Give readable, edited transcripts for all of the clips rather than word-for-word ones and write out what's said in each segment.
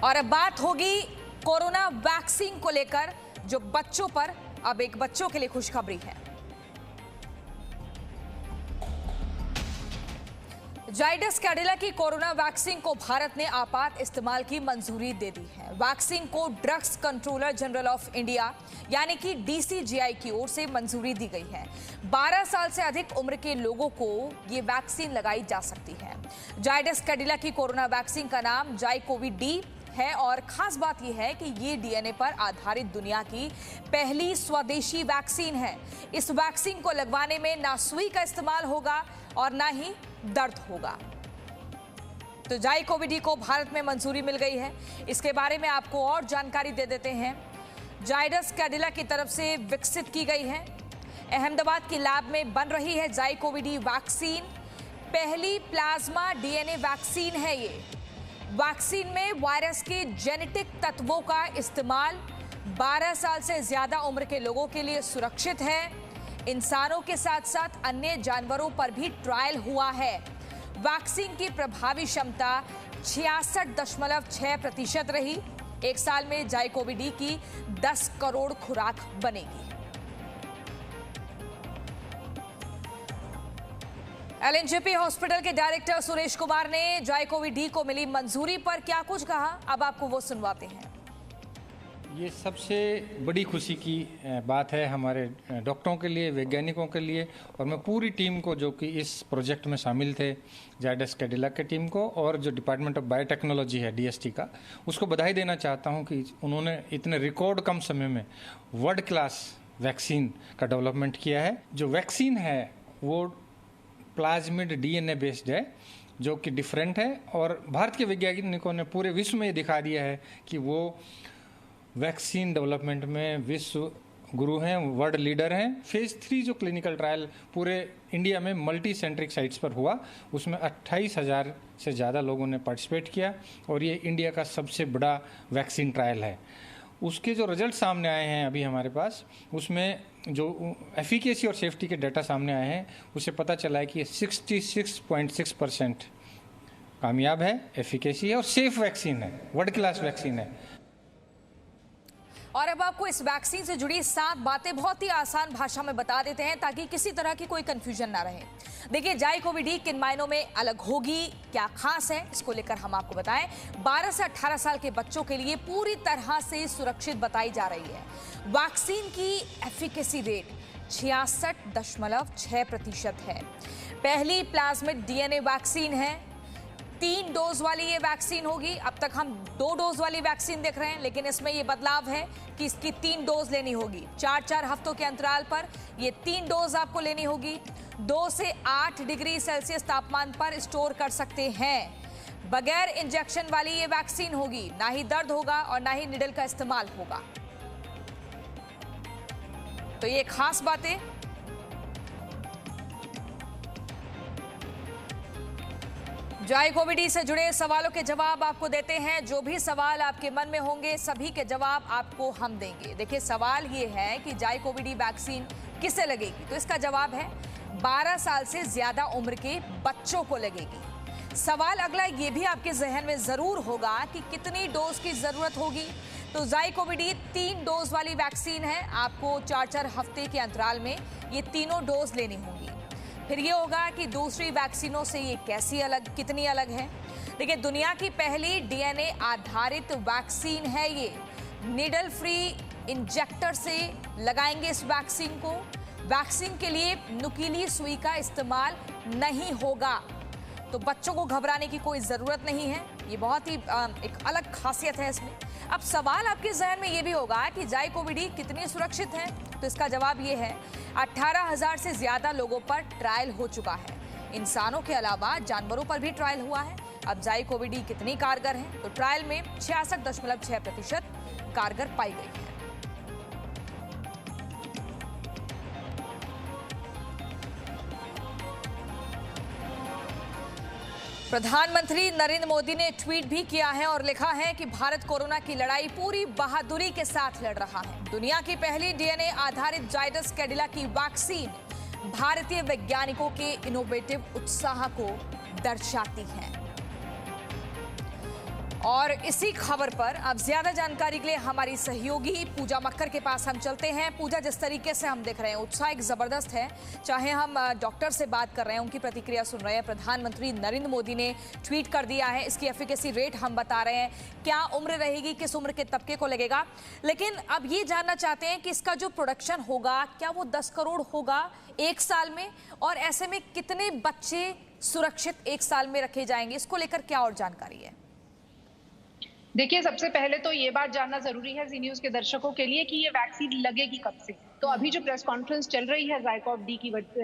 और अब बात होगी कोरोना वैक्सीन को लेकर, जो बच्चों पर अब एक बच्चों के लिए खुशखबरी है। जाइडस कैडिला की कोरोना वैक्सीन को भारत ने आपात इस्तेमाल की मंजूरी दे दी है। वैक्सीन को drugs controller general of India यानी कि डीसीजीआई की ओर से मंजूरी दी गई है। 12 साल से अधिक उम्र के लोगों को ये वैक्सीन लगाई जा सकती है। जाइडस कैडिला की कोरोना वैक्सीन का नाम जाइकोवी-डी है और खास बात यह है कि ये डीएनए पर आधारित दुनिया की पहली स्वदेशी वैक्सीन है। इस वैक्सीन को लगवाने में ना सुई का इस्तेमाल होगा और ना ही दर्द होगा। तो जाइकोवी-डी को भारत में मंजूरी मिल गई है। इसके बारे में आपको और जानकारी दे देते हैं। जाइडस कैडिला की तरफ से विकसित की गई है। अहमदाबाद की लैब में बन रही है जाइकोवी-डी वैक्सीन। पहली प्लाज्मा डीएनए वैक्सीन है ये। वैक्सीन में वायरस के जेनेटिक तत्वों का इस्तेमाल 12 साल से ज्यादा उम्र के लोगों के लिए सुरक्षित है। इंसानों के साथ साथ अन्य जानवरों पर भी ट्रायल हुआ है। वैक्सीन की प्रभावी क्षमता 66.6% रही। एक साल में जाइकोवी-डी की 10 करोड़ खुराक बनेगी। एलएनजेपी हॉस्पिटल के डायरेक्टर सुरेश कुमार ने जाइकोवी-डी को मिली मंजूरी पर क्या कुछ कहा, अब आपको वो सुनवाते हैं। ये सबसे बड़ी खुशी की बात है हमारे डॉक्टरों के लिए, वैज्ञानिकों के लिए, और मैं पूरी टीम को जो कि इस प्रोजेक्ट में शामिल थे, जाइडस कैडिला के टीम को और जो डिपार्टमेंट ऑफ बायोटेक्नोलॉजी है डीएसटी का, उसको बधाई देना चाहता हूं कि उन्होंने इतने रिकॉर्ड कम समय में वर्ल्ड क्लास वैक्सीन का डेवलपमेंट किया है। जो वैक्सीन है वो प्लाज्मिड डीएनए बेस्ड है, जो कि डिफरेंट है, और भारत के वैज्ञानिकों ने पूरे विश्व में ये दिखा दिया है कि वो वैक्सीन डेवलपमेंट में विश्व गुरु हैं, वर्ल्ड लीडर हैं। फेज 3 जो क्लिनिकल ट्रायल पूरे इंडिया में मल्टी सेंट्रिक साइट्स पर हुआ, उसमें 28,000 से ज़्यादा लोगों ने पार्टिसिपेट किया और ये इंडिया का सबसे बड़ा वैक्सीन ट्रायल है। उसके जो रिजल्ट सामने आए हैं अभी हमारे पास, उसमें जो एफिकेसी और सेफ्टी के डाटा सामने आए हैं, उससे पता चला है कि 66.6% कामयाब है, एफिकेसी है और सेफ वैक्सीन है, वर्ल्ड क्लास वैक्सीन है। और अब आपको इस वैक्सीन से जुड़ी 7 बातें बहुत ही आसान भाषा में बता देते हैं ताकि किसी तरह की कोई कंफ्यूजन ना रहे। देखिए, जाइकोवी-डी किन मायनों में अलग होगी, क्या खास है, इसको लेकर हम आपको बताएं। 12 से 18 साल के बच्चों के लिए पूरी तरह से सुरक्षित बताई जा रही है। वैक्सीन की एफिकेसी रेट 66.6% है। पहली प्लाज्मिड डीएनए वैक्सीन है। 3 डोज वाली ये वैक्सीन होगी। अब तक हम 2 डोज वाली वैक्सीन देख रहे हैं, लेकिन इसमें ये बदलाव है कि इसकी 3 डोज लेनी होगी। 4-4 हफ्तों के अंतराल पर ये 3 डोज आपको लेनी होगी। 2 से 8 डिग्री सेल्सियस तापमान पर स्टोर कर सकते हैं। बगैर इंजेक्शन वाली ये वैक्सीन होगी। ना ही दर्द होगा और ना ही निडल का इस्तेमाल होगा। तो ये खास बातें। जाइकोवी-डी से जुड़े सवालों के जवाब आपको देते हैं। जो भी सवाल आपके मन में होंगे, सभी के जवाब आपको हम देंगे। देखिए, सवाल ये है कि जाइकोवी-डी वैक्सीन किसे लगेगी, तो इसका जवाब है 12 साल से ज्यादा उम्र के बच्चों को लगेगी। सवाल अगला ये भी आपके जहन में जरूर होगा कि कितनी डोज की जरूरत होगी। तो जाइकोवी-डी 3 डोज वाली वैक्सीन है। आपको 4-4 हफ्ते के अंतराल में ये तीनों डोज लेनी होंगी। फिर ये होगा कि दूसरी वैक्सीनों से ये कैसी अलग, कितनी अलग है। देखिए, दुनिया की पहली डीएनए आधारित वैक्सीन है ये। निडल फ्री इंजेक्टर से लगाएंगे इस वैक्सीन को। वैक्सीन के लिए नुकीली सुई का इस्तेमाल नहीं होगा। तो बच्चों को घबराने की कोई ज़रूरत नहीं है। ये बहुत ही एक अलग खासियत है इसमें। अब सवाल आपके जहन में ये भी होगा कि जाइकोवी-डी कितनी सुरक्षित है, तो इसका जवाब ये है 18,000 से ज्यादा लोगों पर ट्रायल हो चुका है। इंसानों के अलावा जानवरों पर भी ट्रायल हुआ है। अब जाइकोवी-डी कितनी कारगर है, तो ट्रायल में 66.6% कारगर पाई गई है। प्रधानमंत्री नरेंद्र मोदी ने ट्वीट भी किया है और लिखा है कि भारत कोरोना की लड़ाई पूरी बहादुरी के साथ लड़ रहा है। दुनिया की पहली डीएनए आधारित जाइडस कैडिला की वैक्सीन भारतीय वैज्ञानिकों के इनोवेटिव उत्साह को दर्शाती है। और इसी खबर पर अब ज्यादा जानकारी के लिए हमारी सहयोगी पूजा मक्कर के पास हम चलते हैं। पूजा, जिस तरीके से हम देख रहे हैं उत्साह एक जबरदस्त है, चाहे हम डॉक्टर से बात कर रहे हैं, उनकी प्रतिक्रिया सुन रहे हैं, प्रधानमंत्री नरेंद्र मोदी ने ट्वीट कर दिया है, इसकी एफिकेसी रेट हम बता रहे हैं, क्या उम्र रहेगी, किस उम्र के तबके को लगेगा। लेकिन अब ये जानना चाहते हैं कि इसका जो प्रोडक्शन होगा क्या वो 10 करोड़ होगा 1 साल में, और ऐसे में कितने बच्चे सुरक्षित 1 साल में रखे जाएंगे, इसको लेकर क्या और जानकारी है। देखिए, सबसे पहले तो ये बात जानना जरूरी है जी न्यूज के दर्शकों के लिए कि ये वैक्सीन लगेगी कब से। तो अभी जो प्रेस कॉन्फ्रेंस चल रही है ज़ायकोव डी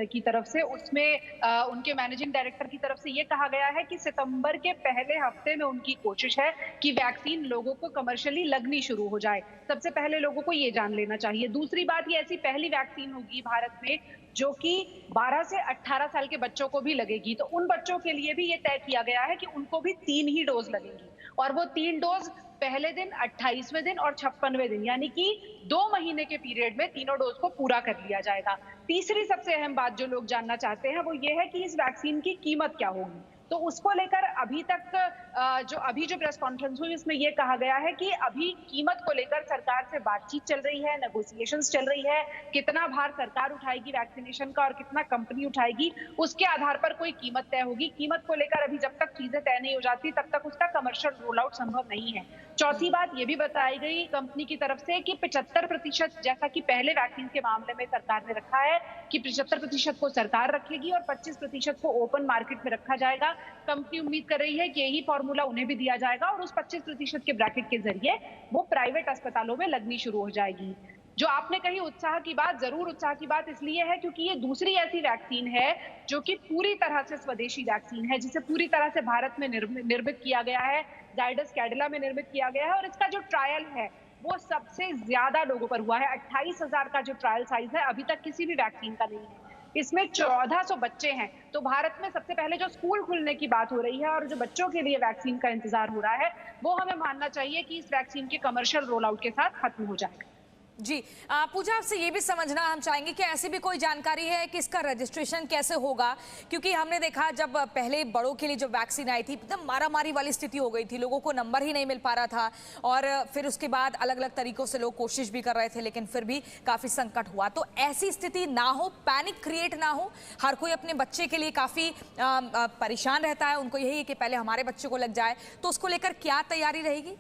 की तरफ से, उसमें उनके मैनेजिंग डायरेक्टर की तरफ से ये कहा गया है कि सितंबर के पहले हफ्ते में उनकी कोशिश है कि वैक्सीन लोगों को कमर्शियली लगनी शुरू हो जाए। सबसे पहले लोगों को ये जान लेना चाहिए। दूसरी बात, ये ऐसी पहली वैक्सीन होगी भारत में जो कि 12 से 18 साल के बच्चों को भी लगेगी। तो उन बच्चों के लिए भी ये तय किया गया है कि उनको भी 3 ही डोज लगेंगी, और वो 3 डोज पहले दिन, 28वें दिन और 56वें दिन, यानी कि 2 महीने के पीरियड में तीनों डोज को पूरा कर लिया जाएगा। तीसरी सबसे अहम बात जो लोग जानना चाहते हैं वो ये है कि इस वैक्सीन की कीमत क्या होगी। तो उसको लेकर अभी जो प्रेस कॉन्फ्रेंस हुई उसमें यह कहा गया है कि अभी कीमत को लेकर सरकार से बातचीत चल रही है, नेगोशिएशंस चल रही है। कितना भार सरकार उठाएगी वैक्सीनेशन का और कितना कंपनी उठाएगी, उसके आधार पर कोई कीमत तय होगी। कीमत को लेकर अभी जब तक चीजें तय नहीं हो जाती तब तक उसका कमर्शियल रोल आउट संभव नहीं है। चौथी बात ये भी बताई गई कंपनी की तरफ से कि 75%, जैसा कि पहले वैक्सीन के मामले में सरकार ने रखा है कि 75% को सरकार रखेगी और 25% को ओपन मार्केट में रखा जाएगा। कंपनी उम्मीद कर रही है कि यही फॉर्मूला उन्हें भी दिया जाएगा और उस 25% के ब्रैकेट के जरिए वो प्राइवेट अस्पतालों में लगनी शुरू हो जाएगी। जो आपने कही उत्साह की बात, जरूर उत्साह की बात इसलिए है क्योंकि ये दूसरी ऐसी वैक्सीन है जो कि पूरी तरह से स्वदेशी वैक्सीन है, जिसे पूरी तरह से भारत में निर्मित किया गया है, जायडस कैडिला में निर्मित किया गया है। और इसका जो ट्रायल है वो सबसे ज्यादा लोगों पर हुआ है। 28,000 का जो ट्रायल साइज है अभी तक किसी भी वैक्सीन का नहीं है। इसमें 1400 बच्चे हैं। तो भारत में सबसे पहले जो स्कूल खुलने की बात हो रही है और जो बच्चों के लिए वैक्सीन का इंतजार हो रहा है, वो हमें मानना चाहिए कि इस वैक्सीन के कमर्शियल रोल आउट के साथ खत्म हो जाएगा। जी पूजा, आपसे ये भी समझना हम चाहेंगे कि ऐसी भी कोई जानकारी है कि इसका रजिस्ट्रेशन कैसे होगा, क्योंकि हमने देखा जब पहले बड़ों के लिए जब वैक्सीन आई थी एकदम मारामारी वाली स्थिति हो गई थी, लोगों को नंबर ही नहीं मिल पा रहा था, और फिर उसके बाद अलग अलग तरीकों से लोग कोशिश भी कर रहे थे, लेकिन फिर भी काफ़ी संकट हुआ। तो ऐसी स्थिति ना हो, पैनिक क्रिएट ना हो, हर कोई अपने बच्चे के लिए काफ़ी परेशान रहता है, उनको यही है कि पहले हमारे बच्चे को लग जाए, तो उसको लेकर क्या तैयारी रहेगी?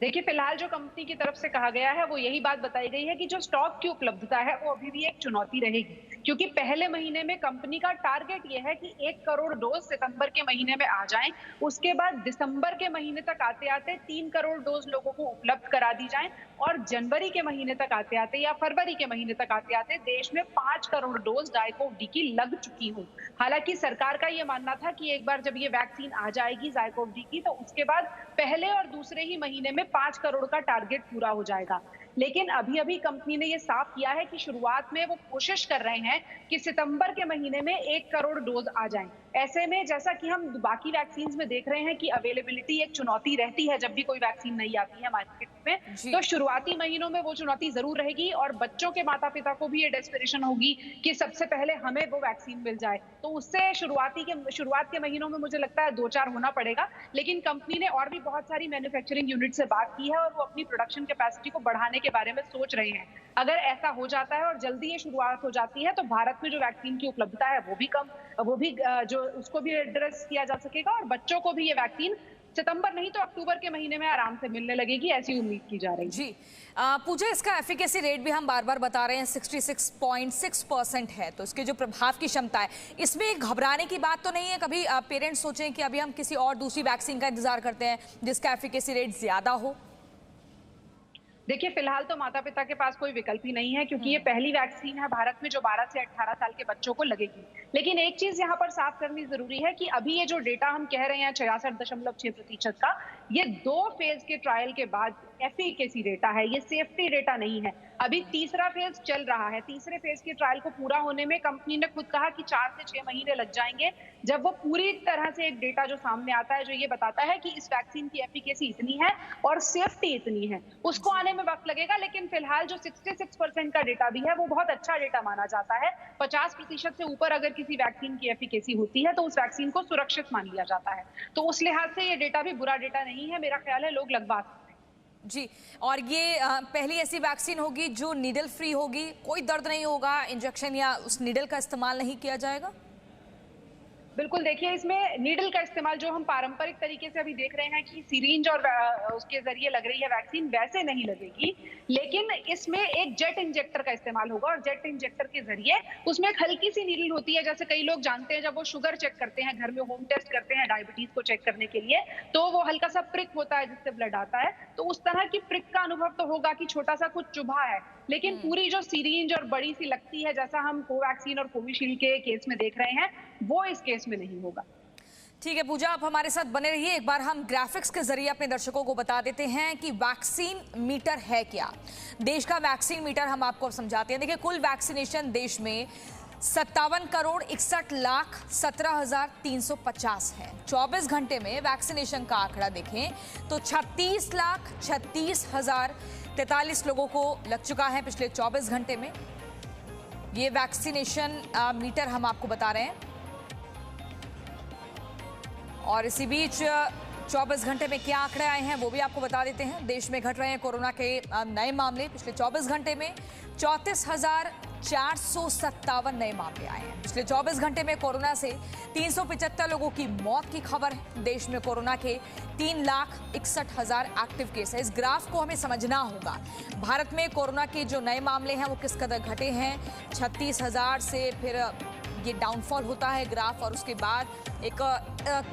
देखिए, फिलहाल जो कंपनी की तरफ से कहा गया है वो यही बात बताई गई है कि जो स्टॉक की उपलब्धता है वो अभी भी एक चुनौती रहेगी, क्योंकि पहले महीने में कंपनी का टारगेट ये है कि 1 करोड़ डोज सितंबर के महीने में आ जाएं। उसके बाद दिसंबर के महीने तक आते आते 3 करोड़ डोज लोगों को उपलब्ध करा दी जाएं, और जनवरी के महीने तक आते आते या फरवरी के महीने तक आते आते देश में 5 करोड़ डोज ज़ायकोव डी की लग चुकी हो। हालांकि सरकार का ये मानना था कि एक बार जब ये वैक्सीन आ जाएगी ज़ायकोव डी की, तो उसके बाद पहले और दूसरे ही महीने में 5 करोड़ का टारगेट पूरा हो जाएगा। लेकिन अभी कंपनी ने ये साफ किया है कि शुरुआत में वो कोशिश कर रहे हैं कि सितंबर के महीने में 1 करोड़ डोज आ जाएं। ऐसे में जैसा कि हम बाकी वैक्सीन में देख रहे हैं कि अवेलेबिलिटी एक चुनौती रहती है जब भी कोई वैक्सीन नहीं आती है मार्केट में, तो शुरुआती महीनों में वो चुनौती जरूर रहेगी, और बच्चों के माता पिता को भी ये डेस्परेशन होगी कि सबसे पहले हमें वो वैक्सीन मिल जाए। तो उससे शुरुआत के महीनों में मुझे लगता है 2-4 होना पड़ेगा। लेकिन कंपनी ने और भी बहुत सारी मैन्युफैक्चरिंग यूनिट से बात की है और वो अपनी प्रोडक्शन कैपेसिटी को बढ़ाने के बारे में सोच रहे हैं। अगर ऐसा हो जाता है और जल्दी ये शुरुआत हो जाती है तो भारत में जो वैक्सीन की उपलब्धता है वो भी जो उसको भी एड्रेस किया जा सकेगा, और बच्चों को भी ये वैक्सीन सितंबर नहीं तो अक्टूबर के महीने में आराम से मिलने लगेगी, ऐसी उम्मीद की जा रही है। जी पूजा, इसका एफिकेसी रेट भी हम बार बार बता रहे हैं 66.6% है, तो इसके जो प्रभाव की क्षमता है, इसमें घबराने की बात तो नहीं है? कभी पेरेंट्स सोचें कि अभी हम किसी और दूसरी वैक्सीन का इंतजार करते हैं जिसका एफिकेसी रेट ज्यादा हो? देखिए, फिलहाल तो माता पिता के पास कोई विकल्प ही नहीं है, क्योंकि ये पहली वैक्सीन है भारत में जो 12 से 18 साल के बच्चों को लगेगी। लेकिन एक चीज यहाँ पर साफ करनी जरूरी है कि अभी ये जो डेटा हम कह रहे हैं 66.6% का, ये 2 फेज के ट्रायल के बाद एफिकेसी डेटा है, ये सेफ्टी डेटा नहीं है। अभी तीसरा फेज चल रहा है। तीसरे फेज के ट्रायल को पूरा होने में कंपनी ने खुद कहा कि 4 से 6 महीने लग जाएंगे। जब वो पूरी तरह से एक डेटा जो सामने आता है, जो ये बताता है कि इस वैक्सीन की एफिकेसी इतनी है और सेफ्टी इतनी है, उसको आने में वक्त लगेगा। लेकिन फिलहाल जो 66% का डेटा भी है वो बहुत अच्छा डेटा माना जाता है। 50% से ऊपर अगर किसी वैक्सीन की एफिकेसी होती है तो उस वैक्सीन को सुरक्षित मान लिया जाता है। तो उस लिहाज से ये डेटा भी बुरा डेटा नहीं है। मेरा ख्याल है लोग लगवा सकते हैं। जी, और ये पहली ऐसी वैक्सीन होगी जो नीडल फ्री होगी, कोई दर्द नहीं होगा, इंजेक्शन या उस नीडल का इस्तेमाल नहीं किया जाएगा? बिल्कुल, देखिए इसमें नीडल का इस्तेमाल जो हम पारंपरिक तरीके से अभी देख रहे हैं कि सिरिंज और उसके जरिए लग रही है वैक्सीन, वैसे नहीं लगेगी। लेकिन इसमें एक जेट इंजेक्टर का इस्तेमाल होगा और जेट इंजेक्टर के जरिए उसमें एक हल्की सी नीडल होती है। जैसे कई लोग जानते हैं जब वो शुगर चेक करते हैं, घर में होम टेस्ट करते हैं डायबिटीज को चेक करने के लिए, तो वो हल्का सा प्रिक होता है जिससे ब्लड आता है। तो उस तरह की प्रिक का अनुभव तो होगा कि छोटा सा कुछ चुभा है। लेकिन पूरी जो सिरिंज और बड़ी सी लगती है, जैसा हम कोवैक्सीन और कोविशील्ड के केस में देख रहे हैं, वो इस केस में नहीं होगा। ठीक है पूजा, आप हमारे साथ बने रहिए। एक बार हम ग्राफिक्स के जरिए अपने दर्शकों को बता देते हैं कि वैक्सीन मीटर है क्या। देश का वैक्सीन मीटर हम आपको समझाते हैं। देखिए, कुल वैक्सीनेशन देश में 57,61,17,350 है। 24 घंटे में वैक्सीनेशन का आंकड़ा देखें तो 36,36,043 लोगों को लग चुका है पिछले 24 घंटे में। ये वैक्सीनेशन मीटर हम आपको बता रहे हैं। और इसी बीच 24 घंटे में क्या आंकड़े आए हैं वो भी आपको बता देते हैं। देश में घट रहे हैं कोरोना के नए मामले। पिछले 24 घंटे में 34,457 नए मामले आए हैं। पिछले 24 घंटे में कोरोना से 375 लोगों की मौत की खबर है। देश में कोरोना के 3,61,000 एक्टिव केस है। इस ग्राफ को हमें समझना होगा। भारत में कोरोना के जो नए मामले हैं वो किस कदर घटे हैं। 36,000 से फिर ये डाउनफॉल होता है ग्राफ, और उसके बाद एक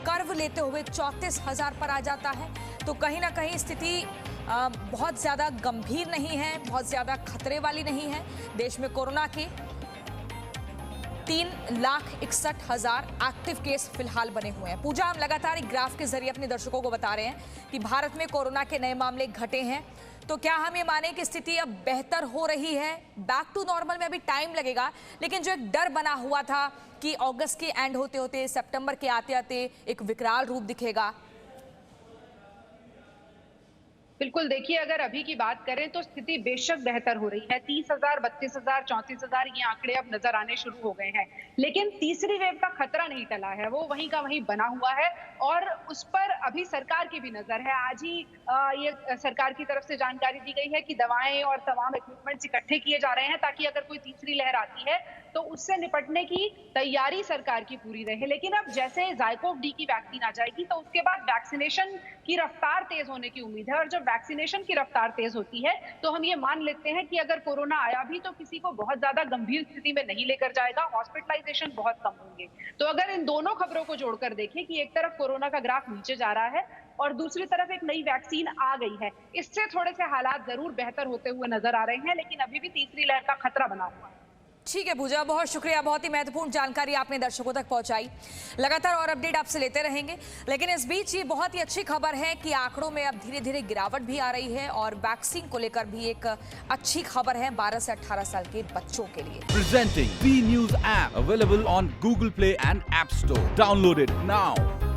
कर्व लेते हुए 34,000 पर आ जाता है। तो कहीं ना कहीं स्थिति बहुत ज़्यादा गंभीर नहीं है, बहुत ज़्यादा खतरे वाली नहीं है। देश में कोरोना के 3,61,000 एक्टिव केस फिलहाल बने हुए हैं। पूजा, हम लगातार एक ग्राफ के जरिए अपने दर्शकों को बता रहे हैं कि भारत में कोरोना के नए मामले घटे हैं। तो क्या हम ये माने कि स्थिति अब बेहतर हो रही है? बैक टू नॉर्मल में अभी टाइम लगेगा, लेकिन जो एक डर बना हुआ था कि अगस्त के एंड होते होते सितंबर के आते आते एक विकराल रूप दिखेगा। बिल्कुल, देखिए अगर अभी की बात करें तो स्थिति बेशक बेहतर हो रही है। 30,000, 32,000, 34,000 ये आंकड़े अब नजर आने शुरू हो गए हैं। लेकिन तीसरी वेव का खतरा नहीं टला है, वो वहीं का वहीं बना हुआ है और उस पर अभी सरकार की भी नजर है। आज ही ये सरकार की तरफ से जानकारी दी गई है कि दवाएं और तमाम इक्विपमेंट्स इकट्ठे किए जा रहे हैं ताकि अगर कोई तीसरी लहर आती है तो उससे निपटने की तैयारी सरकार की पूरी रहे। लेकिन अब जैसे ज़ाइकोव डी की वैक्सीन आ जाएगी तो उसके बाद वैक्सीनेशन की रफ्तार तेज होने की उम्मीद है। और जब वैक्सीनेशन की रफ्तार तेज होती है तो हम ये मान लेते हैं कि अगर कोरोना आया भी तो किसी को बहुत ज्यादा गंभीर स्थिति में नहीं लेकर जाएगा, हॉस्पिटलाइजेशन बहुत कम होंगे। तो अगर इन दोनों खबरों को जोड़कर देखें कि एक तरफ कोरोना का ग्राफ नीचे जा रहा है और दूसरी तरफ एक नई वैक्सीन आ गई है, इससे थोड़े से हालात जरूर बेहतर होते हुए नजर आ रहे हैं, लेकिन अभी भी तीसरी लहर का खतरा बना हुआ है। ठीक है पूजा, बहुत शुक्रिया। बहुत ही महत्वपूर्ण जानकारी आपने दर्शकों तक पहुंचाई। लगातार और अपडेट आपसे लेते रहेंगे। लेकिन इस बीच ये बहुत ही अच्छी खबर है कि आंकड़ों में अब धीरे धीरे गिरावट भी आ रही है और वैक्सीन को लेकर भी एक अच्छी खबर है 12 से 18 साल के बच्चों के लिए। Presenting B News app available on Google Play and App Store. Download it now.